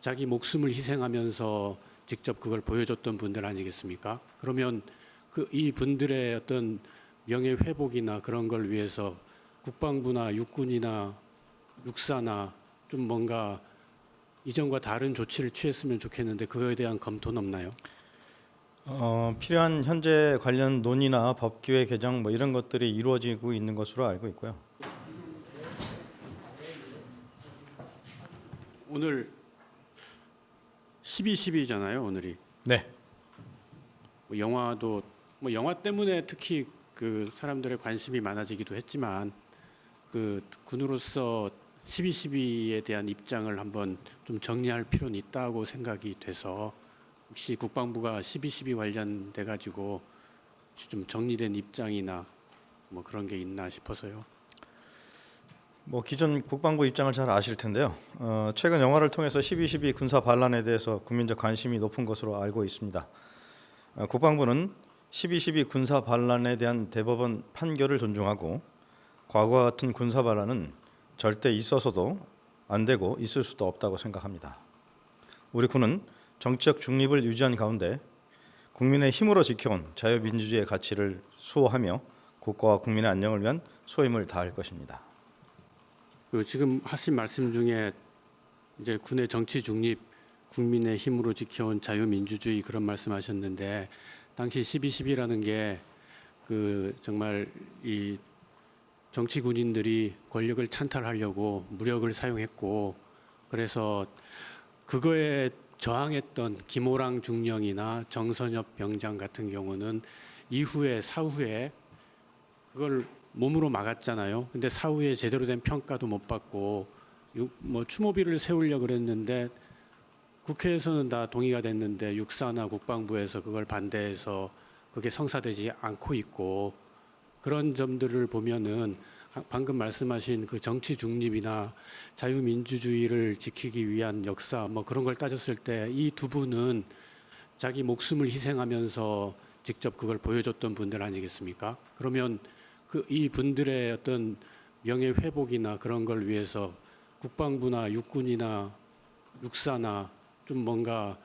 자기 목숨을 희생하면서 직접 그걸 보여줬던 분들 아니겠습니까? 그러면 이 분들의 어떤 명예 회복이나 그런 걸 위해서 국방부나 육군이나 육사나 좀 뭔가 이전과 다른 조치를 취했으면 좋겠는데 그거에 대한 검토는 없나요? 필요한 현재 관련 논의나 법규의 개정 뭐 이런 것들이 이루어지고 있는 것으로 알고 있고요. 오늘 12.12잖아요, 오늘이. 네. 영화도 영화 때문에 특히 그 사람들의 관심이 많아지기도 했지만 그 군으로서 12.12에 대한 입장을 한번 좀 정리할 필요는 있다고 생각이 돼서 혹시 국방부가 12.12 관련돼 가지고 좀 정리된 입장이나 뭐 그런 게 있나 싶어서요. 뭐 기존 국방부 입장을 잘 아실 텐데요. 최근 영화를 통해서 12.12 군사 반란에 대해서 국민적 관심이 높은 것으로 알고 있습니다. 국방부는 12.12 군사 반란에 대한 대법원 판결을 존중하고 과거와 같은 군사 반란은 절대 있어서도 안 되고 있을 수도 없다고 생각합니다. 우리 군은 정치적 중립을 유지한 가운데 국민의 힘으로 지켜온 자유민주주의의 가치를 수호하며 국가와 국민의 안녕을 위한 소임을 다할 것입니다. 그 지금 하신 말씀 중에 이제 군의 정치 중립, 국민의 힘으로 지켜온 자유민주주의 그런 말씀하셨는데 당시 12.12라는 게 그 정말 이 정치 군인들이 권력을 찬탈하려고 무력을 사용했고 그래서 그거에 저항했던 김호랑 중령이나 정선엽 병장 같은 경우는 이후에 사후에 그걸 몸으로 막았잖아요. 근데 사후에 제대로 된 평가도 못 받고 뭐 추모비를 세우려고 그랬는데 국회에서는 다 동의가 됐는데 육사나 국방부에서 그걸 반대해서 그게 성사되지 않고 있고 그런 점들을 보면은 방금 말씀하신 그 정치 중립이나 자유민주주의를 지키기 위한 역사 뭐 그런 걸 따졌을 때 이 두 분은 자기 목숨을 희생하면서 직접 그걸 보여줬던 분들 아니겠습니까? 그러면 이 분들의 어떤 명예 회복이나 그런 걸 위해서 국방부나 육군이나 육사나 좀 뭔가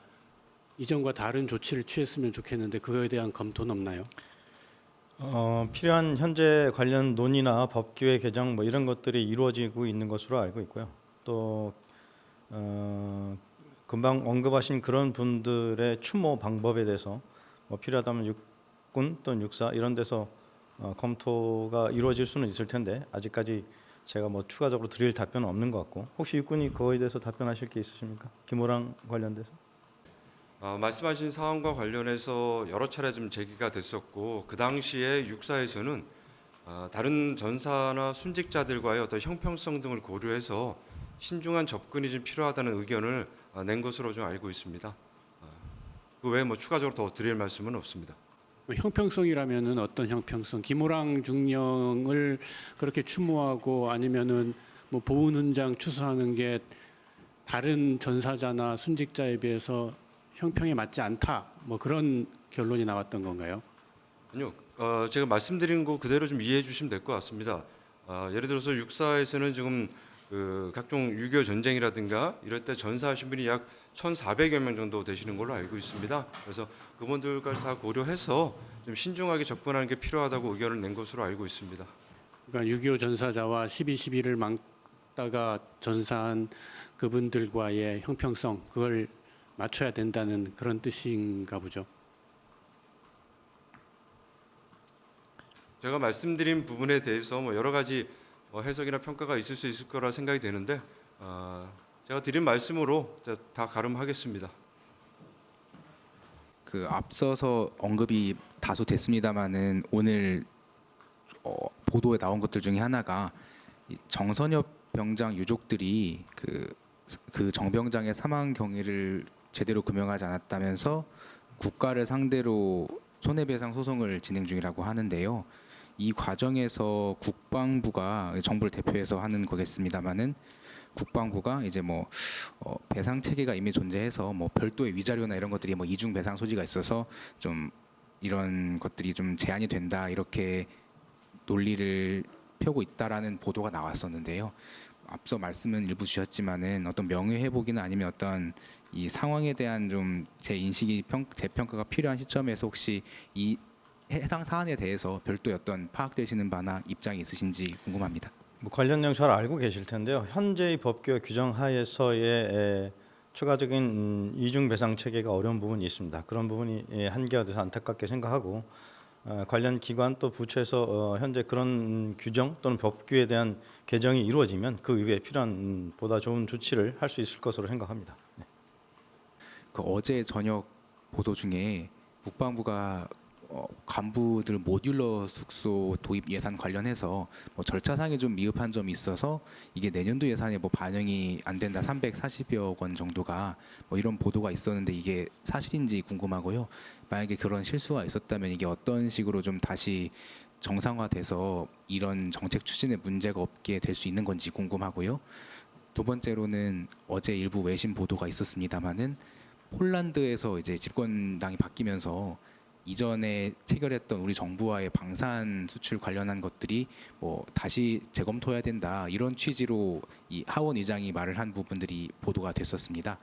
이전과 다른 조치를 취했으면 좋겠는데 그거에 대한 검토는 없나요? 필요한 현재 관련 논의나 법규의 개정 뭐 이런 것들이 이루어지고 있는 것으로 알고 있고요. 또 금방 언급하신 그런 분들의 추모 방법에 대해서 뭐 필요하다면 육군 또는 육사 이런 데서 검토가 이루어질 수는 있을 텐데 아직까지 제가 뭐 추가적으로 드릴 답변은 없는 것 같고 혹시 육군이 그거에 대해서 답변하실 게 있으십니까? 김호랑 관련돼서? 말씀하신 사안과 관련해서 여러 차례 좀 제기가 됐었고 그 당시에 육사에서는 다른 전사나 순직자들과의 어떤 형평성 등을 고려해서 신중한 접근이 좀 필요하다는 의견을 낸 것으로 좀 알고 있습니다. 그 외에 뭐 추가적으로 더 드릴 말씀은 없습니다. 형평성이라면은 어떤 형평성? 김호랑 중령을 그렇게 추모하고 아니면은 뭐 보훈 훈장 추수하는 게 다른 전사자나 순직자에 비해서 형평에 맞지 않다. 뭐 그런 결론이 나왔던 건가요? 아니요, 제가 말씀드린 거 그대로 좀 이해해 주시면 될 것 같습니다. 예를 들어서 육사에서는 지금 그 각종 6.25 전쟁이라든가 이럴 때 전사하신 분이 약 1,400여 명 정도 되시는 걸로 알고 있습니다. 그래서 그분들까지 다 고려해서 좀 신중하게 접근하는 게 필요하다고 의견을 낸 것으로 알고 있습니다. 그러니까 6.25 전사자와 12.12를 막다가 전사한 그분들과의 형평성 그걸 맞춰야 된다는 그런 뜻인가 보죠. 제가 말씀드린 부분에 대해서 뭐 여러 가지 해석이나 평가가 있을 수 있을 거라 생각이 되는데 제가 드린 말씀으로 다 가름하겠습니다. 그 앞서서 언급이 다소 됐습니다마는 오늘 보도에 나온 것들 중에 하나가 이 정선엽 병장 유족들이 그 정병장의 사망 경위를 제대로 규명하지 않았다면서 국가를 상대로 손해배상 소송을 진행 중이라고 하는데요. 이 과정에서 국방부가 정부를 대표해서 하는 거겠습니다마는 국방부가 이제 뭐 배상 체계가 이미 존재해서 뭐 별도의 위자료나 이런 것들이 뭐 이중 배상 소지가 있어서 좀 이런 것들이 좀 제한이 된다 이렇게 논리를 펴고 있다라는 보도가 나왔었는데요. 앞서 말씀은 일부 주셨지만은 어떤 명예 회복이나 아니면 어떤 이 상황에 대한 좀 제 인식이 재평가가 필요한 시점에서 혹시 이 해당 사안에 대해서 별도의 어떤 파악되시는 바나 입장이 있으신지 궁금합니다. 뭐 관련 내용 잘 알고 계실 텐데요. 현재의 법규 규정 하에서의 추가적인 이중 배상 체계가 어려운 부분이 있습니다. 그런 부분이 한계가 돼서 안타깝게 생각하고 관련 기관 또 부처에서 현재 그런 규정 또는 법규에 대한 개정이 이루어지면 그 이후에 필요한 보다 좋은 조치를 할 수 있을 것으로 생각합니다. 네. 그 어제 저녁 보도 중에 국방부가 간부들 모듈러 숙소 도입 예산 관련해서 뭐 절차상에 좀 미흡한 점이 있어서 이게 내년도 예산에 뭐 반영이 안 된다 340여 원 정도가 뭐 이런 보도가 있었는데 이게 사실인지 궁금하고요. 만약에 그런 실수가 있었다면 이게 어떤 식으로 좀 다시 정상화돼서 이런 정책 추진에 문제가 없게 될 수 있는 건지 궁금하고요. 두 번째로는 어제 일부 외신 보도가 있었습니다마는 폴란드에서 이제 집권당이 바뀌면서 이전에 체결했던 우리 정부와의 방산 수출 관련한 것들이 뭐 다시 재검토해야 된다 이런 취지로 이 하원 의장이 말을 한 부분들이 보도가 됐었습니다.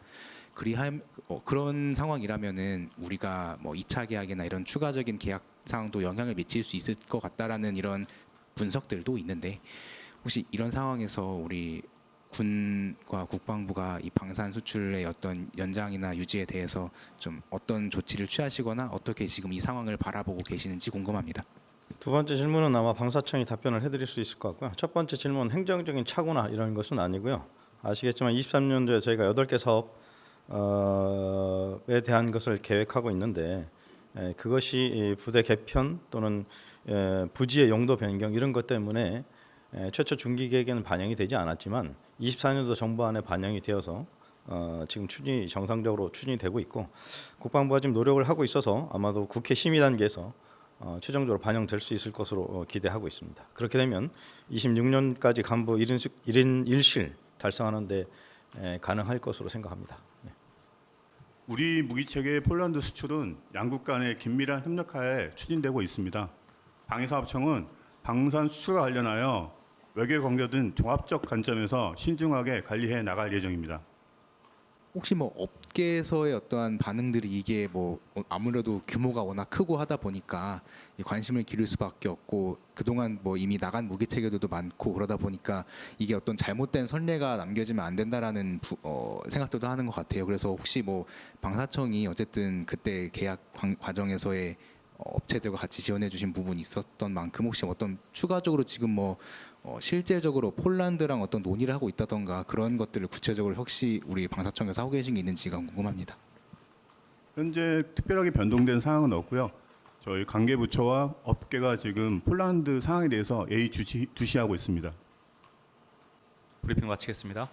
그런 상황이라면은 우리가 뭐 2차 계약이나 이런 추가적인 계약 사항도 영향을 미칠 수 있을 것 같다라는 이런 분석들도 있는데 혹시 이런 상황에서 우리 군과 국방부가 이 방산 수출의 어떤 연장이나 유지에 대해서 좀 어떤 조치를 취하시거나 어떻게 지금 이 상황을 바라보고 계시는지 궁금합니다. 두 번째 질문은 아마 방사청이 답변을 해드릴 수 있을 것 같고요. 첫 번째 질문 행정적인 착오나 이런 것은 아니고요. 아시겠지만 23년도에 저희가 8개 사업에 대한 것을 계획하고 있는데 그것이 부대 개편 또는 부지의 용도 변경 이런 것 때문에 최초 중기 계획에는 반영이 되지 않았지만 24년도 정부안에 반영이 되어서 지금 정상적으로 추진이 되고 있고 국방부가 지금 노력을 하고 있어서 아마도 국회 심의 단계에서 최종적으로 반영될 수 있을 것으로 기대하고 있습니다. 그렇게 되면 26년까지 간부 1인 1실 달성하는 데 가능할 것으로 생각합니다. 네. 우리 무기체계 폴란드 수출은 양국 간의 긴밀한 협력하에 추진되고 있습니다. 방위사업청은 방산 수출과 관련하여 외교 관계든 종합적 관점에서 신중하게 관리해 나갈 예정입니다. 혹시 뭐 업계에서의 어떠한 반응들이 이게 뭐 아무래도 규모가 워낙 크고 하다 보니까 관심을 기울일 수밖에 없고 그동안 뭐 이미 나간 무기 체계들도 많고 그러다 보니까 이게 어떤 잘못된 선례가 남겨지면 안 된다라는 생각들도 하는 것 같아요. 그래서 혹시 뭐 방사청이 어쨌든 그때 계약 과정에서의 업체들과 같이 지원해 주신 부분이 있었던 만큼 혹시 어떤 추가적으로 지금 뭐 실제적으로 폴란드랑 어떤 논의를 하고 있다던가 그런 것들을 구체적으로 혹시 우리 방사청에서 하고 계신 게 있는지가 궁금합니다. 현재 특별하게 변동된 상황은 없고요. 저희 관계부처와 업계가 지금 폴란드 상황에 대해서 예의주시하고 있습니다. 브리핑 마치겠습니다.